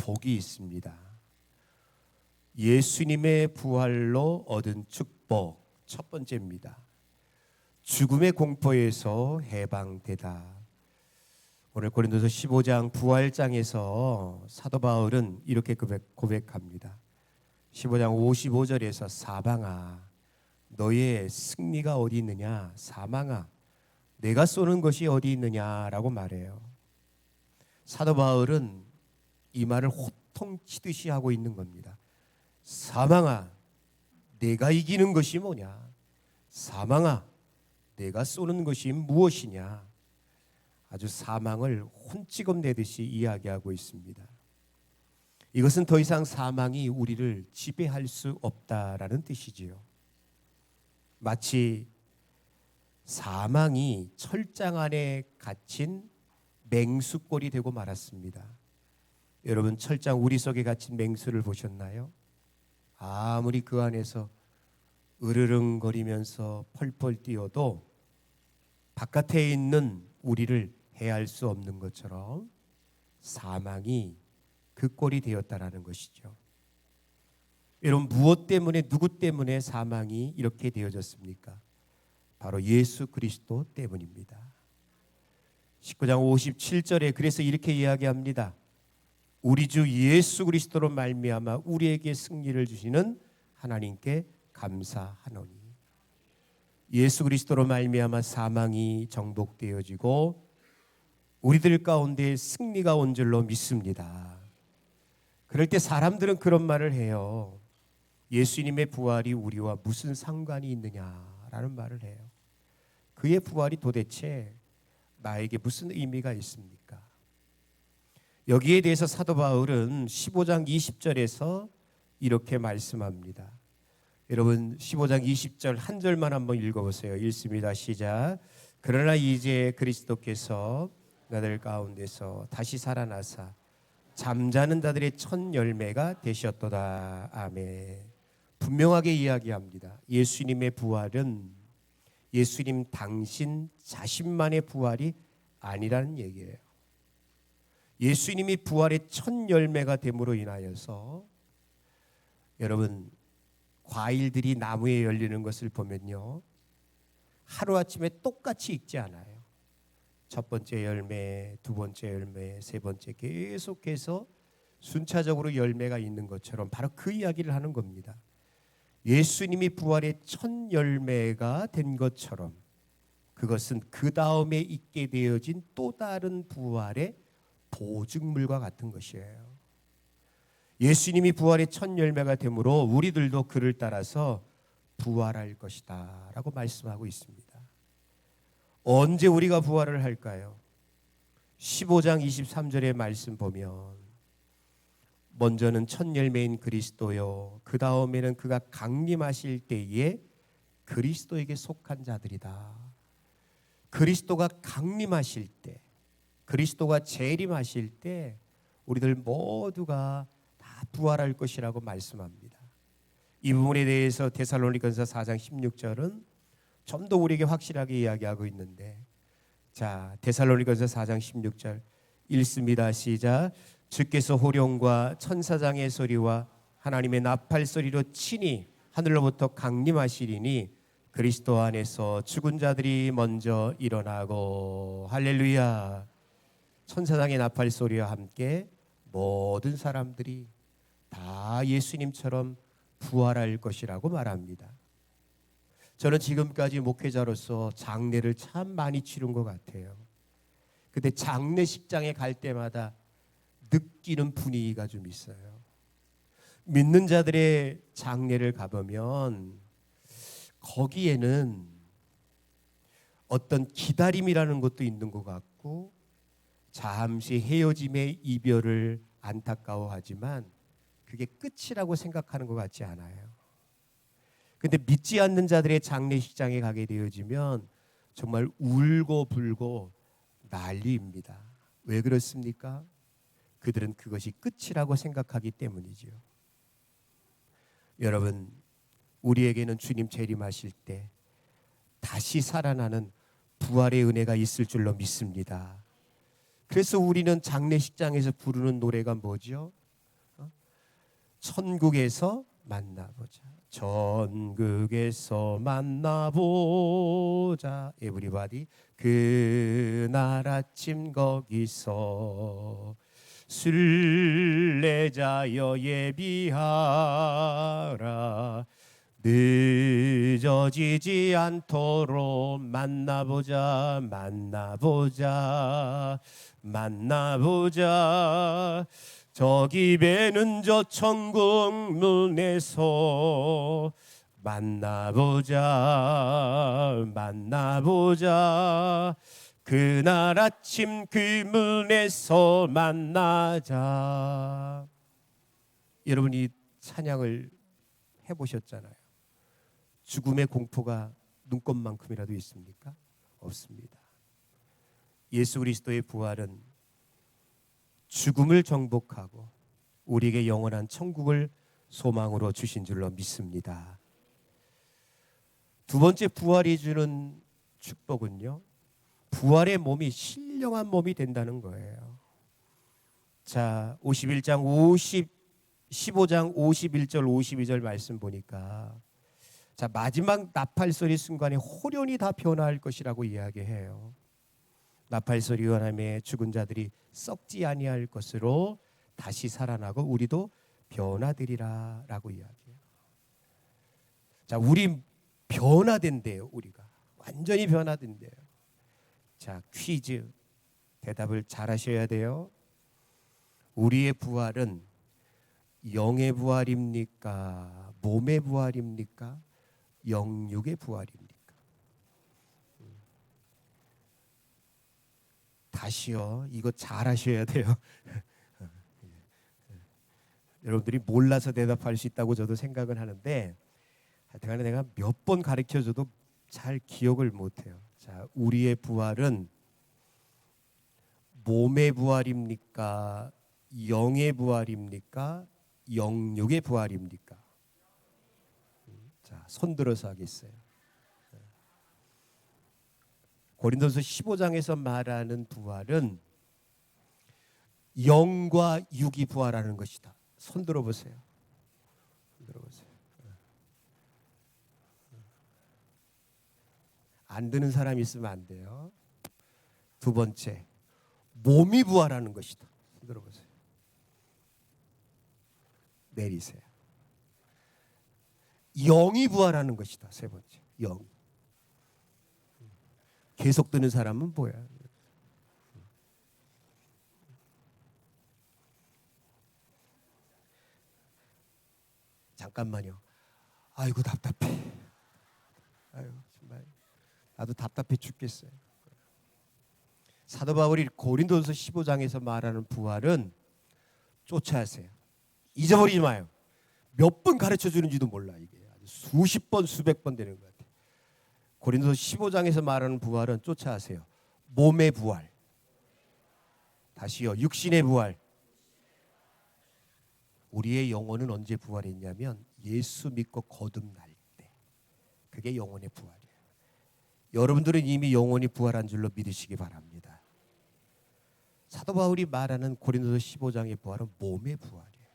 복이 있습니다. 예수님의 부활로 얻은 축복 첫 번째입니다. 죽음의 공포에서 해방되다. 오늘 고린도서 15장 부활장에서 사도 바울은 이렇게 고백합니다. 15장 55절에서 사방아 너의 승리가 어디 있느냐, 사망아 내가 쏘는 것이 어디 있느냐라고 말해요. 사도 바울은 이 말을 호통치듯이 하고 있는 겁니다. 사망아 내가 이기는 것이 뭐냐, 사망아 내가 쏘는 것이 무엇이냐. 아주 사망을 혼찌검 내듯이 이야기하고 있습니다. 이것은 더 이상 사망이 우리를 지배할 수 없다라는 뜻이지요. 마치 사망이 철장 안에 갇힌 맹수꼴이 되고 말았습니다. 여러분 철장 우리 속에 갇힌 맹수를 보셨나요? 아무리 그 안에서 으르렁거리면서 펄펄 뛰어도 바깥에 있는 우리를 해할 수 없는 것처럼 사망이 그 꼴이 되었다라는 것이죠. 여러분 무엇 때문에, 누구 때문에 사망이 이렇게 되어졌습니까? 바로 예수 그리스도 때문입니다. 19장 57절에 그래서 이렇게 이야기합니다. 우리 주 예수 그리스도로 말미암아 우리에게 승리를 주시는 하나님께 감사하노니. 예수 그리스도로 말미암아 사망이 정복되어지고 우리들 가운데 승리가 온 줄로 믿습니다. 그럴 때 사람들은 그런 말을 해요. 예수님의 부활이 우리와 무슨 상관이 있느냐라는 말을 해요. 그의 부활이 도대체 나에게 무슨 의미가 있습니까? 여기에 대해서 사도 바울은 15장 20절에서 이렇게 말씀합니다. 여러분 15장 20절 한 절만 한번 읽어보세요. 읽습니다. 시작. 그러나 이제 그리스도께서 나들 가운데서 다시 살아나사 잠자는 자들의 첫 열매가 되셨도다. 아멘. 분명하게 이야기합니다. 예수님의 부활은 예수님 당신 자신만의 부활이 아니라는 얘기예요. 예수님이 부활의 첫 열매가 됨으로 인하여서 여러분 과일들이 나무에 열리는 것을 보면요 하루아침에 똑같이 익지 않아요. 첫 번째 열매, 두 번째 열매, 세 번째 계속해서 순차적으로 열매가 있는 것처럼 바로 그 이야기를 하는 겁니다. 예수님이 부활의 첫 열매가 된 것처럼 그것은 그 다음에 있게 되어진 또 다른 부활의 보증물과 같은 것이에요. 예수님이 부활의 첫 열매가 되므로 우리들도 그를 따라서 부활할 것이다 라고 말씀하고 있습니다. 언제 우리가 부활을 할까요? 15장 23절의 말씀 보면 먼저는 첫 열매인 그리스도요 그 다음에는 그가 강림하실 때에 그리스도에게 속한 자들이다. 그리스도가 강림하실 때, 그리스도가 재림하실 때 우리들 모두가 다 부활할 것이라고 말씀합니다. 이 부분에 대해서 데살로니가서 4장 16절은 좀 더 우리에게 확실하게 이야기하고 있는데, 자 데살로니가서 4장 16절 읽습니다. 시작. 주께서 호령과 천사장의 소리와 하나님의 나팔 소리로 친히 하늘로부터 강림하시리니 그리스도 안에서 죽은 자들이 먼저 일어나고. 할렐루야. 천사장의 나팔 소리와 함께 모든 사람들이 다 예수님처럼 부활할 것이라고 말합니다. 저는 지금까지 목회자로서 장례를 참 많이 치른 것 같아요. 근데 장례식장에 갈 때마다 느끼는 분위기가 좀 있어요. 믿는 자들의 장례를 가보면 거기에는 어떤 기다림이라는 것도 있는 것 같고 잠시 헤어짐의 이별을 안타까워하지만 그게 끝이라고 생각하는 것 같지 않아요. 근데 믿지 않는 자들의 장례식장에 가게 되어지면 정말 울고 불고 난리입니다. 왜 그렇습니까? 그들은 그것이 끝이라고 생각하기 때문이죠. 여러분, 우리에게는 주님 재림하실 때 다시 살아나는 부활의 은혜가 있을 줄로 믿습니다. 그래서 우리는 장례식장에서 부르는 노래가 뭐죠? 천국에서 만나보자. 천국에서 만나보자. 에브리바디. 그날 아침 거기서 순례자여 예비하라. 늦어지지 않도록 만나보자. 만나보자. 만나보자. 저기 배는 저 천국 문에서 만나보자. 만나보자. 그날 아침 그 문에서 만나자. 여러분, 이 찬양을 해보셨잖아요. 죽음의 공포가 눈곱만큼이라도 있습니까? 없습니다. 예수 그리스도의 부활은 죽음을 정복하고 우리에게 영원한 천국을 소망으로 주신 줄로 믿습니다. 두 번째, 부활이 주는 축복은요, 부활의 몸이 신령한 몸이 된다는 거예요. 자, 15장 51절 52절 말씀 보니까, 자, 마지막 나팔소리 순간에 호련히 다 변화할 것이라고 이야기해요. 나팔소리 연함에 죽은 자들이 썩지 아니할 것으로 다시 살아나고 우리도 변화되리라 라고 이야기해요. 자, 우리 변화된대요. 우리가 완전히 변화된대요. 자, 퀴즈 대답을 잘 하셔야 돼요. 우리의 부활은 영의 부활입니까? 몸의 부활입니까? 영육의 부활입니까? 다시요. 이거 잘 하셔야 돼요. 여러분들이 몰라서 대답할 수 있다고 저도 생각은 하는데, 하여튼 내가 몇 번 가르쳐줘도 잘 기억을 못해요. 자, 우리의 부활은 몸의 부활입니까? 영의 부활입니까? 영육의 부활입니까? 자, 손 들어서 하겠어요. 고린도서 15장에서 말하는 부활은 영과 육이 부활하는 것이다. 손 들어보세요. 손 들어보세요. 안 드는 사람이 있으면 안 돼요. 두 번째, 몸이 부활하는 것이다. 손 들어보세요. 내리세요. 영이 부활하는 것이다. 세 번째, 영. 계속 드는 사람은 뭐야? 잠깐만요. 아이고 답답해. 아이고 정말 나도 답답해 죽겠어요. 사도 바울이 고린도서 15장에서 말하는 부활은 쫓아하세요. 잊어버리지 마요. 몇 번 가르쳐 주는지도 몰라. 이게 수십 번 수백 번 되는 것 같아요. 고린도서 15장에서 말하는 부활은 쫓아하세요. 몸의 부활. 다시요. 육신의 부활. 우리의 영혼은 언제 부활했냐면 예수 믿고 거듭날 때. 그게 영혼의 부활이에요. 여러분들은 이미 영혼이 부활한 줄로 믿으시기 바랍니다. 사도 바울이 말하는 고린도서 15장의 부활은 몸의 부활이에요.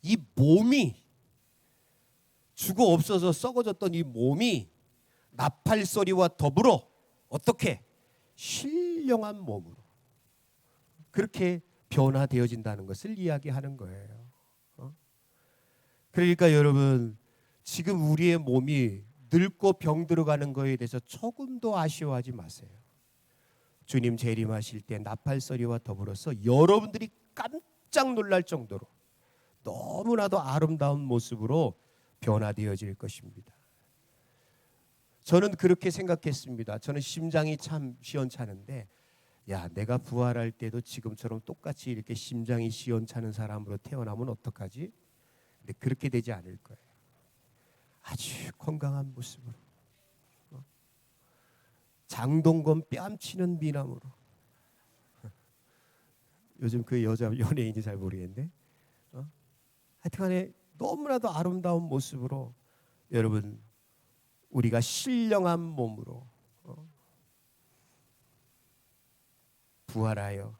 이 몸이 죽어 없어서 썩어졌던 이 몸이 나팔소리와 더불어 어떻게? 신령한 몸으로 그렇게 변화되어진다는 것을 이야기하는 거예요. 그러니까 여러분, 지금 우리의 몸이 늙고 병들어가는 거에 대해서 조금도 아쉬워하지 마세요. 주님 재림하실 때 나팔소리와 더불어서 여러분들이 깜짝 놀랄 정도로 너무나도 아름다운 모습으로 변화되어질 것입니다. 저는 그렇게 생각했습니다. 저는 심장이 참 시원찮은데, 야, 내가 부활할 때도 지금처럼 똑같이 이렇게 심장이 시원찮은 사람으로 태어나면 어떡하지? 근데 그렇게 되지 않을 거예요. 아주 건강한 모습으로, 장동건 뺨치는 미남으로. 요즘 그 여자 연예인이 잘 모르겠는데, 하여튼간에 너무나도 아름다운 모습으로 여러분, 우리가 신령한 몸으로 부활하여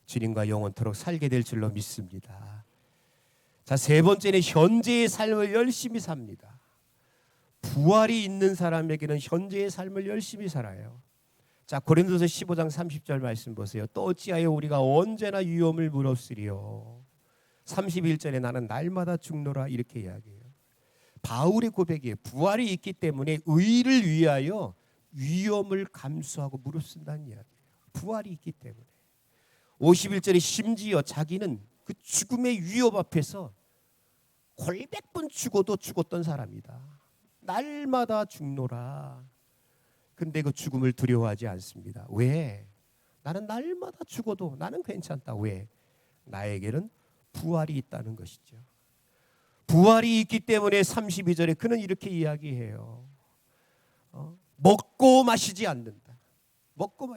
주님과 영원토록 살게 될 줄로 믿습니다. 자, 세 번째는 현재의 삶을 열심히 삽니다. 부활이 있는 사람에게는 현재의 삶을 열심히 살아요. 자, 고린도서 15장 30절 말씀 보세요. 또 어찌하여 우리가 언제나 위험을 무릅쓰리요. 31절에 나는 날마다 죽노라 이렇게 이야기해요. 바울의 고백이에요. 부활이 있기 때문에 의를 위하여 위험을 감수하고 무릅쓴다는 이야기예요. 부활이 있기 때문에. 51절에 심지어 자기는 그 죽음의 위협 앞에서 골백번 죽어도 죽었던 사람이다. 날마다 죽노라. 근데 그 죽음을 두려워하지 않습니다. 왜? 나는 날마다 죽어도 나는 괜찮다. 왜? 나에게는 부활이 있다는 것이죠. 부활이 있기 때문에 32절에 그는 이렇게 이야기해요. 먹고 마시지 않는다. 먹고 뭐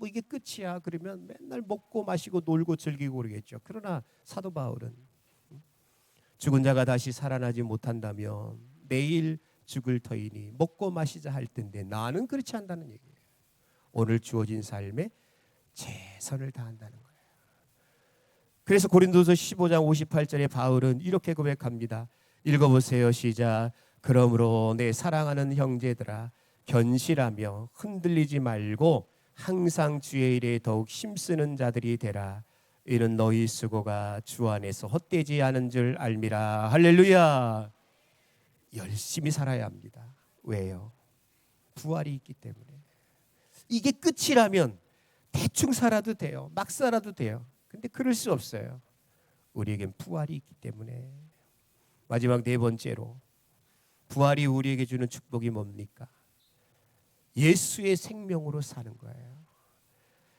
이게 끝이야. 그러면 맨날 먹고 마시고 놀고 즐기고 그러겠죠. 그러나 사도 바울은 죽은 자가 다시 살아나지 못한다면 내일 죽을 터이니 먹고 마시자 할 텐데 나는 그렇지 않다는 얘기예요. 오늘 주어진 삶에 최선을 다한다는 거예요. 그래서 고린도서 15장 58절에 바울은 이렇게 고백합니다. 읽어보세요. 시작. 그러므로 내 사랑하는 형제들아 견실하며 흔들리지 말고 항상 주의 일에 더욱 힘쓰는 자들이 되라. 이는 너희 수고가 주 안에서 헛되지 않은 줄 알미라. 할렐루야. 열심히 살아야 합니다. 왜요? 부활이 있기 때문에. 이게 끝이라면 대충 살아도 돼요. 막 살아도 돼요. 근데 그럴 수 없어요. 우리에겐 부활이 있기 때문에. 마지막 네 번째로 부활이 우리에게 주는 축복이 뭡니까? 예수의 생명으로 사는 거예요.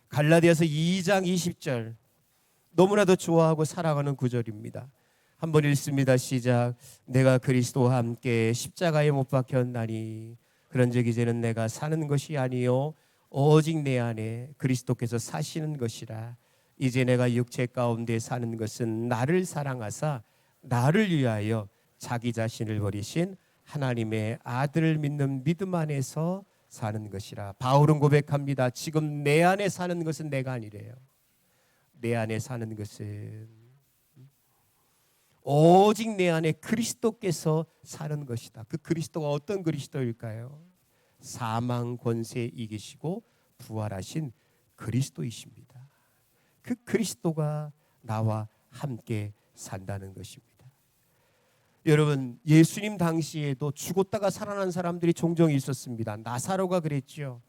갈라디아서 2장 20절 너무나도 좋아하고 사랑하는 구절입니다. 한번 읽습니다. 시작. 내가 그리스도와 함께 십자가에 못 박혔나니 그런즉 이제는 내가 사는 것이 아니요 오직 내 안에 그리스도께서 사시는 것이라. 이제 내가 육체 가운데 사는 것은 나를 사랑하사 나를 위하여 자기 자신을 버리신 하나님의 아들을 믿는 믿음 안에서 사는 것이라. 바울은 고백합니다. 지금 내 안에 사는 것은 내가 아니래요. 내 안에 사는 것은 오직 내 안에 그리스도께서 사는 것이다. 그 그리스도가 어떤 그리스도일까요? 사망 권세 이기시고 부활하신 그리스도이십니다. 그 그리스도가 나와 함께 산다는 것입니다. 여러분, 예수님 당시에도 죽었다가 살아난 사람들이 종종 있었습니다. 나사로가 그랬죠.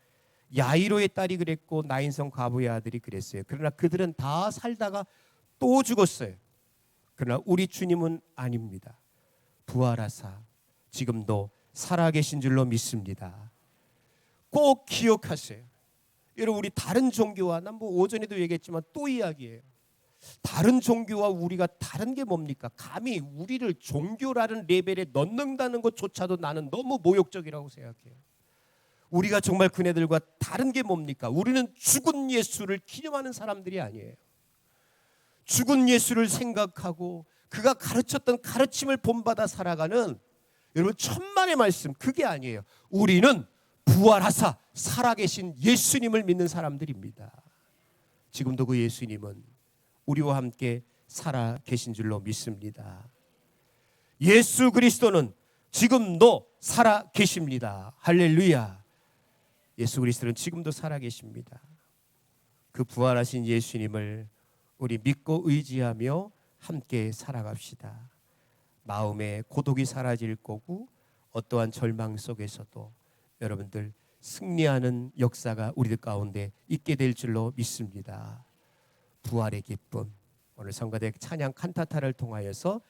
야이로의 딸이 그랬고 나인성 과부의 아들이 그랬어요. 그러나 그들은 다 살다가 또 죽었어요. 그러나 우리 주님은 아닙니다. 부활하사 지금도 살아계신 줄로 믿습니다. 꼭 기억하세요. 여러분, 우리 다른 종교와 난 오전에도 얘기했지만 또 이야기해요. 다른 종교와 우리가 다른 게 뭡니까? 감히 우리를 종교라는 레벨에 넣는다는 것조차도 나는 너무 모욕적이라고 생각해요. 우리가 정말 그네들과 다른 게 뭡니까? 우리는 죽은 예수를 기념하는 사람들이 아니에요. 죽은 예수를 생각하고 그가 가르쳤던 가르침을 본받아 살아가는 여러분 천만의 말씀, 그게 아니에요. 우리는 부활하사 살아계신 예수님을 믿는 사람들입니다. 지금도 그 예수님은 우리와 함께 살아계신 줄로 믿습니다. 예수 그리스도는 지금도 살아계십니다. 할렐루야. 예수 그리스도는 지금도 살아계십니다. 그 부활하신 예수님을 우리 믿고 의지하며 함께 살아갑시다. 마음의 고독이 사라질 거고 어떠한 절망 속에서도 여러분들 승리하는 역사가 우리들 가운데 있게 될 줄로 믿습니다. 부활의 기쁨, 오늘 성가대 찬양 칸타타를 통하여서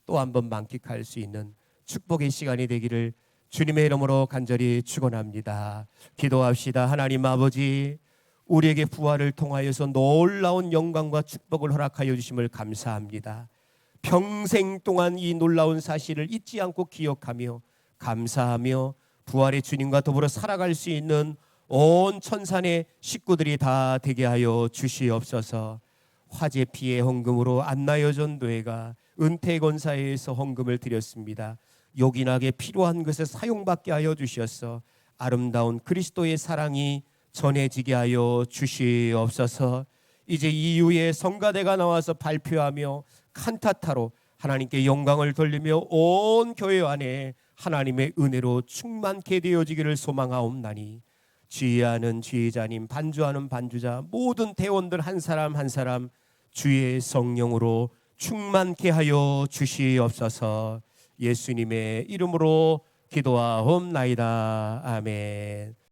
또 한번 만끽할 수 있는 축복의 시간이 되기를 주님의 이름으로 간절히 축원합니다. 기도합시다. 하나님 아버지, 우리에게 부활을 통하여서 놀라운 영광과 축복을 허락하여 주심을 감사합니다. 평생 동안 이 놀라운 사실을 잊지 않고 기억하며 감사하며 부활의 주님과 더불어 살아갈 수 있는 온 천산의 식구들이 다 되게 하여 주시옵소서. 화재 피해 헌금으로 안나여전도회가 은퇴권사회에서 헌금을 드렸습니다. 요긴하게 필요한 것에 사용받게 하여 주시어서 아름다운 그리스도의 사랑이 전해지게 하여 주시옵소서. 이제 이후에 성가대가 나와서 발표하며 칸타타로 하나님께 영광을 돌리며 온 교회 안에 하나님의 은혜로 충만케 되어지기를 소망하옵나니, 지혜하는 지혜자님, 반주하는 반주자, 모든 대원들 한 사람 한 사람 주의 성령으로 충만케 하여 주시옵소서. 예수님의 이름으로 기도하옵나이다. 아멘.